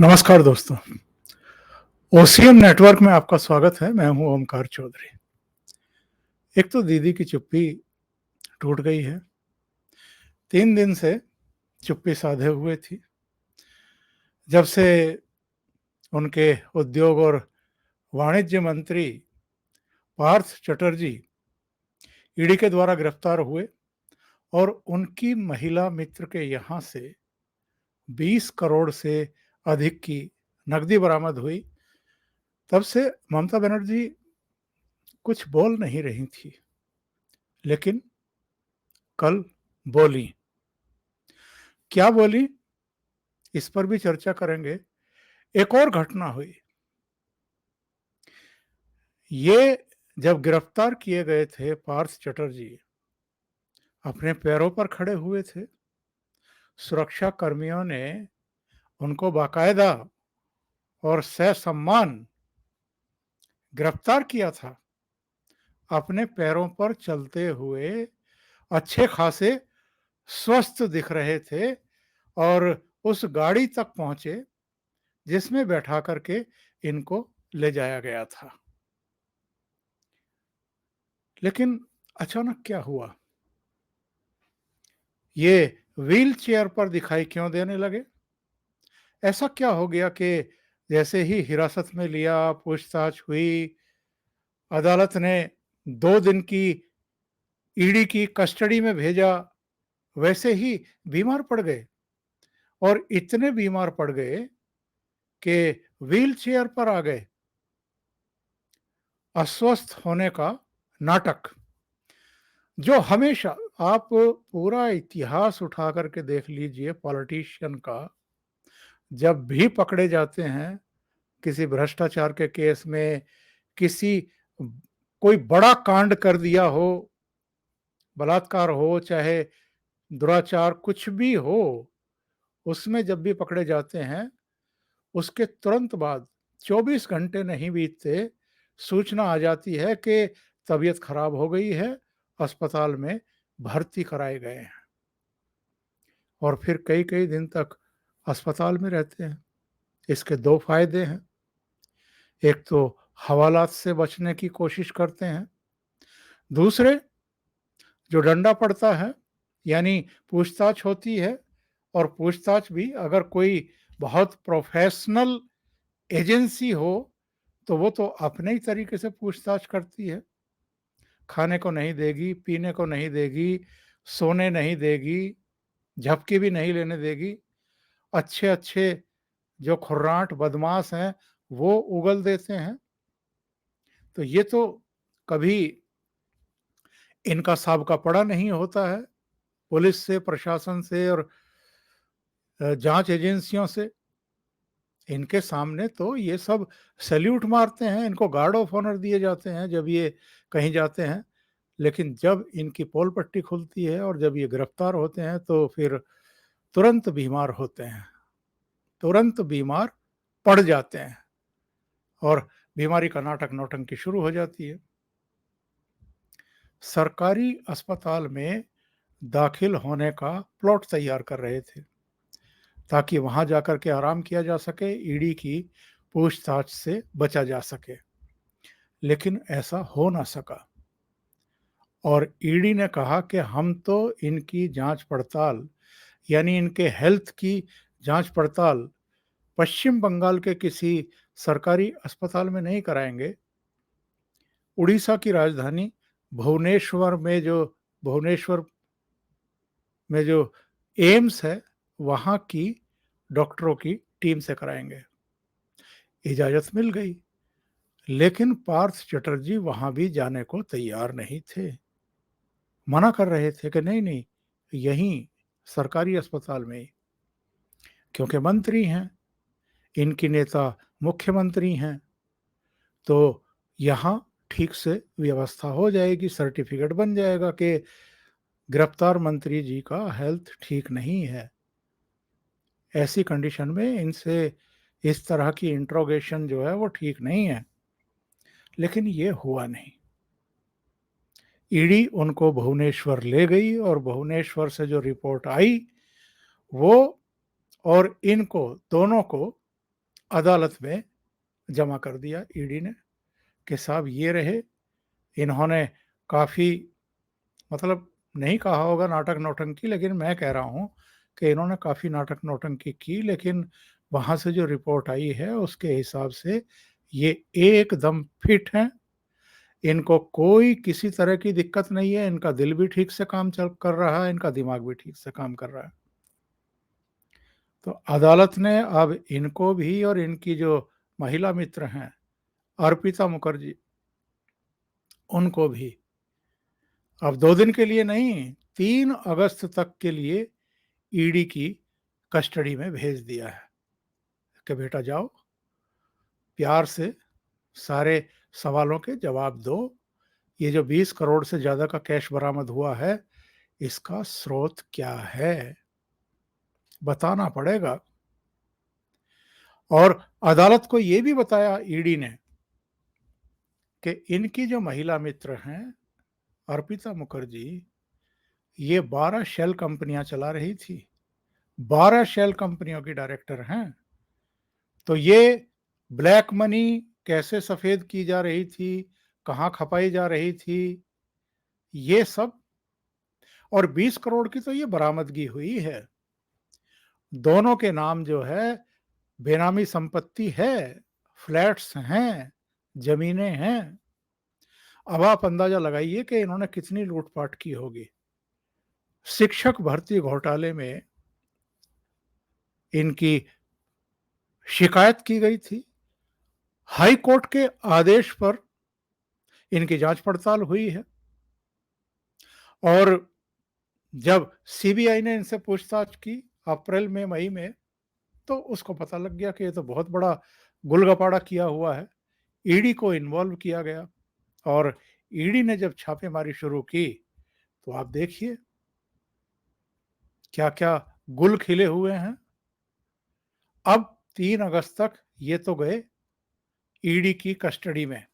नमस्कार दोस्तों, OCN network में आपका स्वागत है। मैं हूं ओमकार चौधरी। एक तो दीदी की चुप्पी टूट गई है। 3 दिन से चुप्पी साधे हुए थी। जब से उनके उद्योग और वाणिज्य मंत्री पार्थ चटर्जी ईडी के द्वारा गिरफ्तार हुए और उनकी महिला मित्र के यहाँ से 20 करोड़ से अधिक की नकदी बरामद हुई, तब से ममता बनर्जी कुछ बोल नहीं रही थी। लेकिन कल बोली। क्या बोली, इस पर भी चर्चा करेंगे। एक और घटना हुई। ये जब गिरफ्तार किए गए थे पार्थ चटर्जी, अपने पैरों पर खड़े हुए थे। सुरक्षा कर्मियों ने उनको बाकायदा और ससम्मान गिरफ्तार किया था। अपने पैरों पर चलते हुए अच्छे खासे स्वस्थ दिख रहे थे और उस गाड़ी तक पहुंचे जिसमें बैठा करके इनको ले जाया गया था। लेकिन अचानक क्या हुआ, ये व्हील चेयर पर दिखाई क्यों देने लगे? ऐसा क्या हो गया कि जैसे ही हिरासत में लिया, पूछताछ हुई, अदालत ने 2 दिन की ईडी की कस्टडी में भेजा, वैसे ही बीमार पड़ गए। और इतने बीमार पड़ गए कि व्हील चेयर पर आ गए। अस्वस्थ होने का नाटक, जो हमेशा आप पूरा इतिहास उठा करके देख लीजिए पॉलिटिशियन का, जब भी पकड़े जाते हैं किसी भ्रष्टाचार के केस में, किसी कोई बड़ा कांड कर दिया हो, बलात्कार हो चाहे दुराचार कुछ भी हो, उसमें जब भी पकड़े जाते हैं उसके तुरंत बाद 24 घंटे नहीं बीतते सूचना आ जाती है कि तबीयत खराब हो गई है, अस्पताल में भर्ती कराए गए हैं। और फिर कई कई दिन तक अस्पताल में रहते हैं। इसके 2 फायदे हैं। एक तो हवालात से बचने की कोशिश करते हैं। दूसरे, जो डंडा पड़ता है यानी पूछताछ होती है, और पूछताछ भी अगर कोई बहुत प्रोफेशनल एजेंसी हो तो वो तो अपने ही तरीके से पूछताछ करती है। खाने को नहीं देगी, पीने को नहीं देगी, सोने नहीं देगी, झपकी भी नहीं लेने देगी। अच्छे-अच्छे जो खुर्रांट बदमाश हैं वो उगल देते हैं। तो ये तो कभी इनका साबका पड़ा नहीं होता है पुलिस से, प्रशासन से और जांच एजेंसियों से। इनके सामने तो ये सब सैल्यूट मारते हैं, इनको गार्ड ऑफ ऑनर दिए जाते हैं जब ये कहीं जाते हैं। लेकिन जब इनकी पोल पट्टी खुलती है और जब ये गिरफ्तार होते हैं तो फिर तुरंत बीमार होते हैं, तुरंत बीमार पड़ जाते हैं और बीमारी का नाटक नौटंकी शुरू हो जाती है। सरकारी अस्पताल में दाखिल होने का प्लॉट तैयार कर रहे थे ताकि वहां जाकर के आराम किया जा सके, ईडी की पूछताछ से बचा जा सके। लेकिन ऐसा हो ना सका और ईडी ने कहा कि हम तो इनकी जांच पड़ताल यानी इनके हेल्थ की जांच पड़ताल पश्चिम बंगाल के किसी सरकारी अस्पताल में नहीं कराएंगे। उड़ीसा की राजधानी भुवनेश्वर में जो एम्स है, वहां की डॉक्टरों की टीम से कराएंगे। इजाजत मिल गई। लेकिन पार्थ चटर्जी वहां भी जाने को तैयार नहीं थे। मना कर रहे थे कि नहीं नहीं, यहीं सरकारी अस्पताल में ही। क्योंकि मंत्री हैं, इनकी नेता मुख्यमंत्री हैं, तो यहाँ ठीक से व्यवस्था हो जाएगी, सर्टिफिकेट बन जाएगा कि गिरफ्तार मंत्री जी का हेल्थ ठीक नहीं है। ऐसी कंडीशन में इनसे इस तरह की इंट्रोगेशन जो है वो ठीक नहीं है। लेकिन ये हुआ नहीं। ईडी उनको भुवनेश्वर ले गई और भुवनेश्वर से जो रिपोर्ट आई वो और इनको दोनों को अदालत में जमा कर दिया ईडी ने कि साहब ये रहे, इन्होंने काफ़ी मतलब नहीं कहा होगा नाटक नौटंकी, लेकिन मैं कह रहा हूँ कि इन्होंने काफ़ी नाटक नौटंकी की, लेकिन वहाँ से जो रिपोर्ट आई है उसके हिसाब से ये एकदम फिट हैं। इनको कोई किसी तरह की दिक्कत नहीं है, इनका दिल भी ठीक से काम चल कर रहा है, इनका दिमाग भी ठीक से काम कर रहा है। तो अदालत ने अब इनको भी और इनकी जो महिला मित्र हैं, अर्पिता मुखर्जी, उनको भी अब 2 दिन के लिए नहीं, 3 अगस्त तक के लिए ईडी की कस्टडी में भेज दिया है कि बेटा जाओ, प्यार से सारे सवालों के जवाब दो। ये जो 20 करोड़ से ज़्यादा का कैश बरामद हुआ है, इसका स्रोत क्या है? बताना पड़ेगा। और अदालत को ये भी बताया ईडी ने कि इनकी जो महिला मित्र हैं, अर्पिता मुखर्जी, ये 12 शेल कंपनियां चला रही थी। 12 शेल कंपनियों की डायरेक्टर हैं। तो ये ब्लैक मनी कैसे सफेद की जा रही थी, कहाँ खपाई जा रही थी, ये सब, और 20 करोड़ की तो ये बरामदगी हुई है। दोनों के नाम जो है बेनामी संपत्ति है, फ्लैट्स हैं, जमीनें हैं। अब आप अंदाजा लगाइए कि इन्होंने कितनी लूटपाट की होगी। शिक्षक भर्ती घोटाले में इनकी शिकायत की गई थी। हाई कोर्ट के आदेश पर इनकी जांच पड़ताल हुई है, और जब सीबीआई ने इनसे पूछताछ की अप्रैल में, मई में, तो उसको पता लग गया कि ये तो बहुत बड़ा गुलगपाड़ा किया हुआ है। ईडी को इन्वॉल्व किया गया, और ईडी ने जब छापेमारी शुरू की तो आप देखिए क्या-क्या गुल खिले हुए हैं। अब 3 अगस्त तक ये तो गए ईडी की कस्टडी में,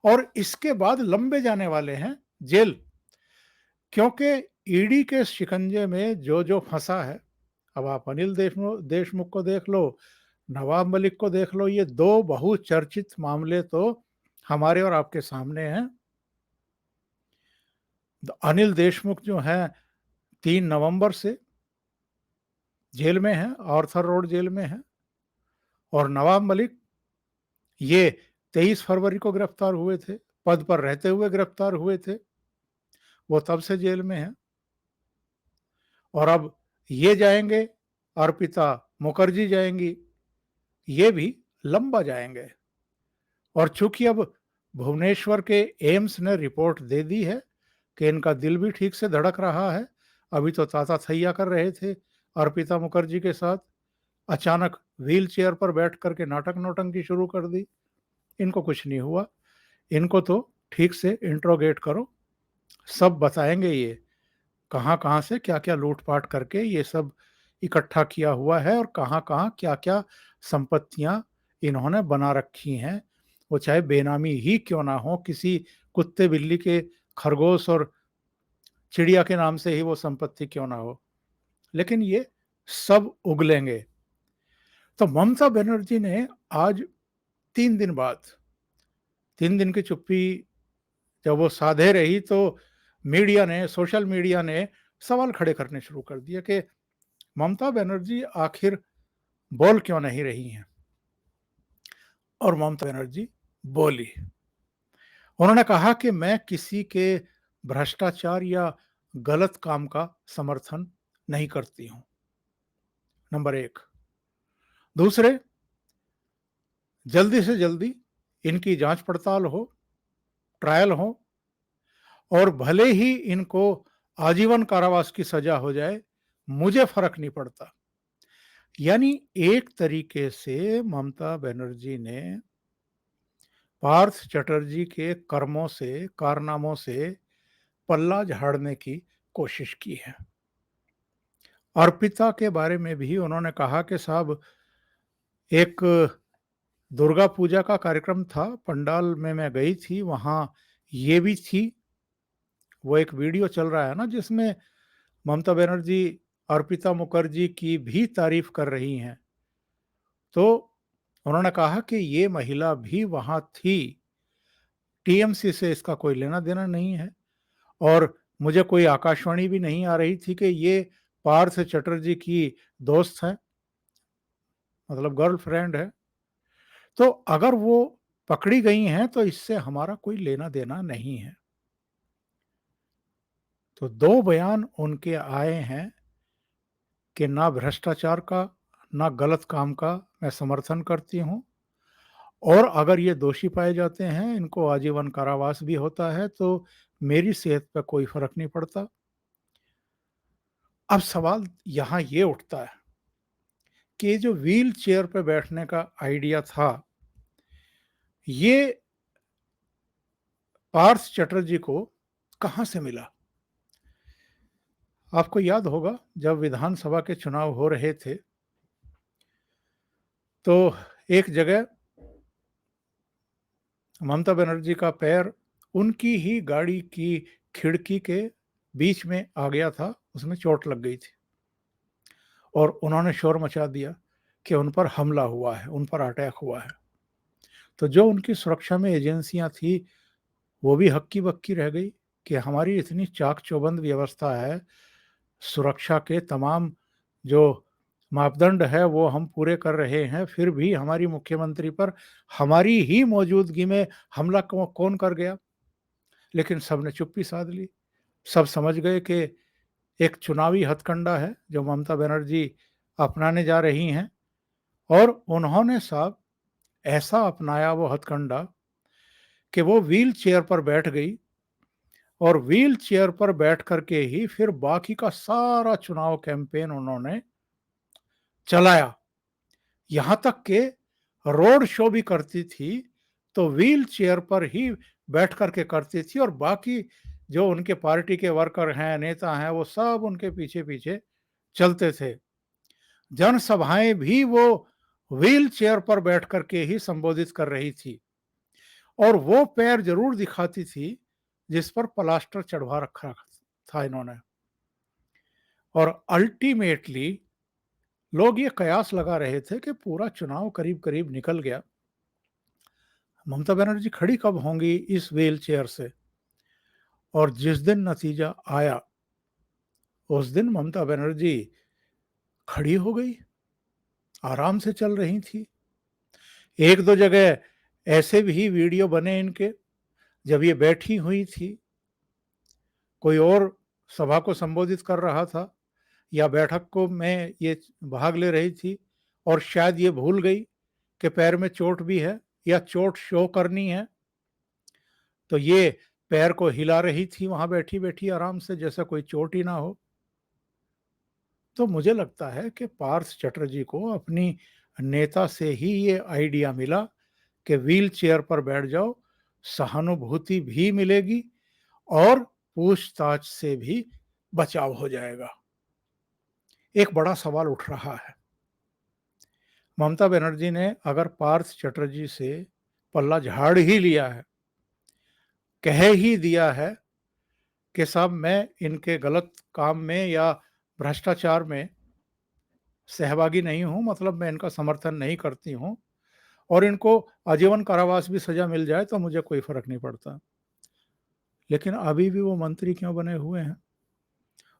और इसके बाद लंबे जाने वाले हैं जेल, क्योंकि ईडी के शिकंजे में जो फंसा है। अब आप अनिल देशमुख को देख लो, नवाब मलिक को देख लो, ये 2 बहुचर्चित मामले तो हमारे और आपके सामने हैं। अनिल देशमुख जो हैं 3 नवंबर से जेल में हैं, आर्थर रोड जेल में हैं, और नवाब मलिक ये 23 फरवरी को गिरफ्तार हुए थे, पद पर रहते हुए गिरफ्तार हुए थे, वो तब से जेल में हैं। और अब ये जाएंगे, अर्पिता मुखर्जी जाएंगी, ये भी लंबा जाएंगे। और चूंकि अब भुवनेश्वर के एम्स ने रिपोर्ट दे दी है कि इनका दिल भी ठीक से धड़क रहा है, अभी तो ताता-थैया कर रहे थे अर्पिता मुखर्जी के साथ, अचानक व्हील चेयर पर बैठ कर के नाटक नौटंकी शुरू कर दी। इनको कुछ नहीं हुआ, इनको तो ठीक से इंट्रोगेट करो, सब बताएंगे ये कहाँ-कहाँ से क्या-क्या लूट-पाट करके ये सब इकट्ठा किया हुआ है, और कहाँ-कहाँ क्या-क्या संपत्तियाँ इन्होंने बना रखी हैं। वो चाहे बेनामी ही क्यों ना हो, किसी कुत्ते-बिल्ली के, खरगोश और चिड़िया के नाम से ही वो संपत्ति क्यों ना हो, लेकिन ये सब उगलेंगे। तो ममता बनर्जी ने आज 3 दिन बाद, 3 दिन की चुप्पी जब वो साधे रही, तो मीडिया ने, सोशल मीडिया ने सवाल खड़े करने शुरू कर दिए कि ममता बनर्जी आखिर बोल क्यों नहीं रही हैं? और ममता बनर्जी बोली। उन्होंने कहा कि मैं किसी के भ्रष्टाचार या गलत काम का समर्थन नहीं करती हूं, नंबर 1। दूसरे, जल्दी से जल्दी इनकी जांच पड़ताल हो, ट्रायल हो, और भले ही इनको आजीवन कारावास की सजा हो जाए, मुझे फर्क नहीं पड़ता। यानी एक तरीके से ममता बनर्जी ने पार्थ चटर्जी के कर्मों से, कारनामों से पल्ला झाड़ने की कोशिश की है। अर्पिता के बारे में भी उन्होंने कहा कि साहब, एक दुर्गा पूजा का कार्यक्रम था, पंडाल में मैं गई थी, वहाँ ये भी थी। वो एक वीडियो चल रहा है ना जिसमें ममता बनर्जी अर्पिता मुखर्जी की भी तारीफ कर रही हैं। तो उन्होंने कहा कि ये महिला भी वहां थी, टीएमसी से इसका कोई लेना देना नहीं है, और मुझे कोई आकाशवाणी भी नहीं आ रही थी कि ये पार्थ चटर्जी की दोस्त है, मतलब गर्लफ्रेंड है। तो अगर वो पकड़ी गई हैं तो इससे हमारा कोई लेना देना नहीं है। तो दो बयान उनके आए हैं कि ना भ्रष्टाचार का, ना गलत काम का मैं समर्थन करती हूँ, और अगर ये दोषी पाए जाते हैं इनको आजीवन कारावास भी होता है, तो मेरी सेहत पे कोई फर्क नहीं पड़ता। अब सवाल यहाँ ये उठता है कि जो व्हील चेयर पे बैठने का आइडिया था, ये पार्थ चटर्जी को कहाँ से मिला? आपको याद होगा जब विधानसभा के चुनाव हो रहे थे, तो एक जगह ममता बनर्जी का पैर उनकी ही गाड़ी की खिड़की के बीच में आ गया था, उसमें चोट लग गई थी, और उन्होंने शोर मचा दिया कि उन पर हमला हुआ है, उन पर अटैक हुआ है। तो जो उनकी सुरक्षा में एजेंसियां थी, वो भी हक्की बक्की रह गई कि हमारी इतनी चाक चौबंद व्यवस्था है, सुरक्षा के तमाम जो मापदंड है वो हम पूरे कर रहे हैं, फिर भी हमारी मुख्यमंत्री पर हमारी ही मौजूदगी में हमला कौन कर गया? लेकिन सबने चुप्पी साध ली। सब समझ गए कि एक चुनावी हथकंडा है जो ममता बनर्जी अपनाने जा रही हैं, और उन्होंने साहब ऐसा अपनाया वो हथकंडा कि वो व्हील चेयर पर बैठ गई, और व्हील चेयर पर बैठ करके ही फिर बाकी का सारा चुनाव कैंपेन उन्होंने चलाया। यहां तक कि रोड शो भी करती थी तो व्हील चेयर पर ही बैठ करके करती थी, और बाकी जो उनके पार्टी के वर्कर हैं, नेता हैं, वो सब उनके पीछे पीछे चलते थे। जनसभाएं भी वो व्हील चेयर पर बैठ करके ही संबोधित कर रही थी, और वो पैर जरूर दिखाती थी जिस पर प्लास्टर चढ़वा रखा था इन्होंने। और अल्टीमेटली लोग ये कयास लगा रहे थे कि पूरा चुनाव करीब करीब निकल गया, ममता बनर्जी खड़ी कब होंगी इस व्हील चेयर से? और जिस दिन नतीजा आया, उस दिन ममता बनर्जी खड़ी हो गई, आराम से चल रही थी। एक दो जगह ऐसे भी वीडियो बने इनके जब ये बैठी हुई थी, कोई और सभा को संबोधित कर रहा था या बैठक को में ये भाग ले रही थी, और शायद ये भूल गई कि पैर में चोट भी है या चोट शो करनी है, तो ये पैर को हिला रही थी वहां बैठी बैठी आराम से, जैसा कोई चोट ही ना हो। तो मुझे लगता है कि पार्थ चटर्जी को अपनी नेता से ही ये आइडिया मिला कि व्हील चेयर पर बैठ जाओ, सहानुभूति भी मिलेगी और पूछताछ से भी बचाव हो जाएगा। एक बड़ा सवाल उठ रहा है, ममता बनर्जी ने अगर पार्थ चटर्जी से पल्ला झाड़ ही लिया है, कह ही दिया है कि साहब मैं इनके गलत काम में या भ्रष्टाचार में सहभागी नहीं हूं, मतलब मैं इनका समर्थन नहीं करती हूं, और इनको आजीवन कारावास भी सजा मिल जाए तो मुझे कोई फर्क नहीं पड़ता, लेकिन अभी भी वो मंत्री क्यों बने हुए हैं?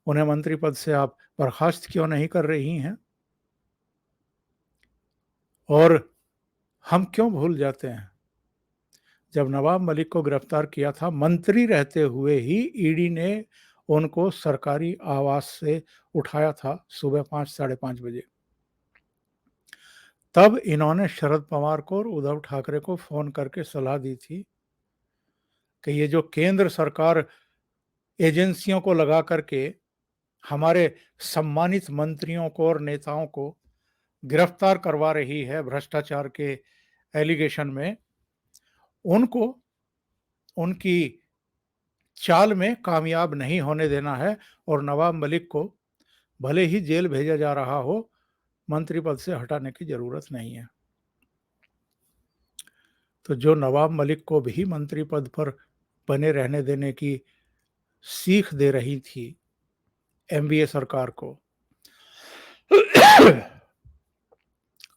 उन्हें मंत्री पद से आप बर्खास्त क्यों नहीं कर रही हैं? और हम क्यों भूल जाते हैं जब नवाब मलिक को गिरफ्तार किया था, मंत्री रहते हुए ही ईडी ने उनको सरकारी आवास से उठाया था सुबह 5 साढ़े 5 बजे। तब इन्होंने शरद पवार को और उद्धव ठाकरे को फोन करके सलाह दी थी कि ये जो केंद्र सरकार एजेंसियों को लगा करके हमारे सम्मानित मंत्रियों को और नेताओं को गिरफ्तार करवा रही है भ्रष्टाचार के एलिगेशन में, उनको उनकी चाल में कामयाब नहीं होने देना है, और नवाब मलिक को भले ही जेल भेजा जा रहा हो, मंत्री पद से हटाने की जरूरत नहीं है। तो जो नवाब मलिक को भी मंत्री पद पर बने रहने देने की सीख दे रही थी एमवीए सरकार को,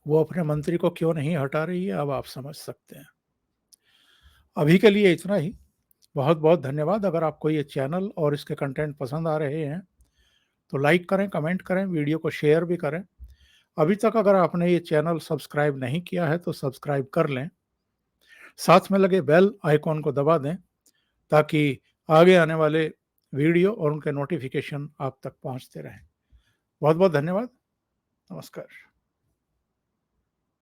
वो अपने मंत्री को क्यों नहीं हटा रही है, अब आप समझ सकते हैं। अभी के लिए इतना ही। बहुत-बहुत धन्यवाद। अगर आपको ये चैनल और इसके कंटेंट पसंद आ रहे हैं, तो लाइक करें, कमेंट करें, वीडियो को शेयर भी करें। अभी तक अगर आपने ये चैनल सब्सक्राइब नहीं किया है, तो सब्सक्राइब कर लें। साथ में लगे बेल आइकॉन को दबा दें, ताकि आगे आने वाले वीडियो और उनके नोटिफ़िकेशन आप तक पहुँचते रहें। बहुत-बहुत धन्यवाद। नमस्कार।